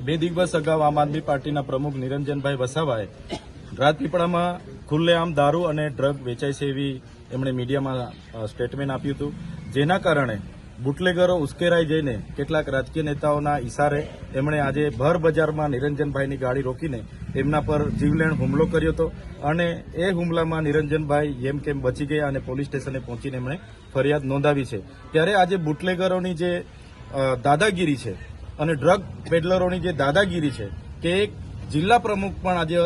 બે દિવસ અગાઉ આમ આદમી પાર્ટીના પ્રમુખ નિરંજનભાઈ વસાવાએ રાજપીપળામાં ખુલ્લેઆમ દારૂ અને ડ્રગ વેચાય છે એવી એમણે મીડિયામાં સ્ટેટમેન્ટ આપ્યું હતું, જેના કારણે બુટલેગરો ઉશ્કેરાઈ જઈને કેટલાક રાજકીય નેતાઓના ઇશારે એમણે આજે ભર બજારમાં નિરંજનભાઈની ગાડી રોકીને એમના પર જીવલેણ હુમલો કર્યો હતો અને એ હુમલામાં નિરંજનભાઈ જેમ કેમ બચી ગયા અને પોલીસ સ્ટેશને પહોંચીને એમણે ફરિયાદ નોંધાવી છે। ત્યારે આજે બુટલેગરોની જે દાદાગીરી છે અને ડ્રગ પેડલરોની જે દાદાગીરી છે કે એક જિલ્લા પ્રમુખ પણ આજે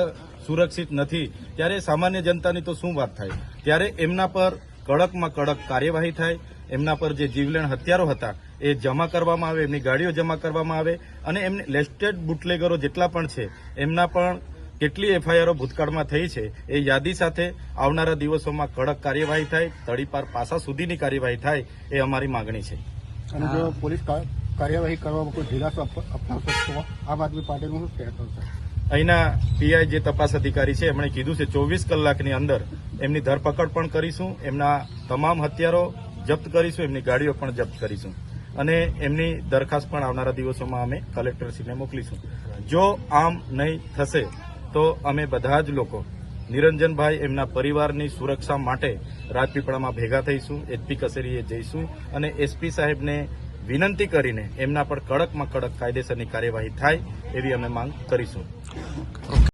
સુરક્ષિત નથી, ત્યારે સામાન્ય જનતાની તો શું વાત થાય। ત્યારે એમના પર કડકમાં કડક કાર્યવાહી થાય, એમના પર જે જીવલેણ હથિયારો હતા એ જમા કરવામાં આવે, એમની ગાડીઓ જમા કરવામાં આવે અને એમને લેસ્ટેડ બુટલેગરો જેટલા પણ છે એમના પણ કેટલી એફઆઈઆરો ભૂતકાળમાં થઈ છે એ યાદી સાથે આવનારા દિવસોમાં કડક કાર્યવાહી થાય, તડીપાર પાસા સુધીની કાર્યવાહી થાય એ અમારી માંગણી છે। અને જો પોલીસ કાર્યવાહી કરવામાં કોઈ ઢીલાસો અપનાવશે તો આમ આદમી પાર્ટીનું શું કહેતું છે? અહીંના પીઆઈ જે તપાસ અધિકારી છે એમણે કીધું છે 24 કલાકની અંદર એમની ધરપકડ પણ કરીશું, એમના તમામ હથિયારો જપ્ત કરીશું, એમની ગાડીઓ પણ જપ્ત કરીશું અને એમની દરખાસ્ત પણ આવનારા દિવસોમાં અમે કલેક્ટરશ્રીને મોકલીશું। જો આમ નહીં થશે તો અમે બધા જ લોકો નિરંજનભાઈ એમના પરિવારની સુરક્ષા માટે રાજપીપળામાં ભેગા થઈશું, એસપી કચેરીએ જઈશું અને એસપી સાહેબને વિનંતી કરીને એમના પર કડકમાં કડક કાયદેસરની કાર્યવાહી થાય એવી અમે માંગ કરીશું।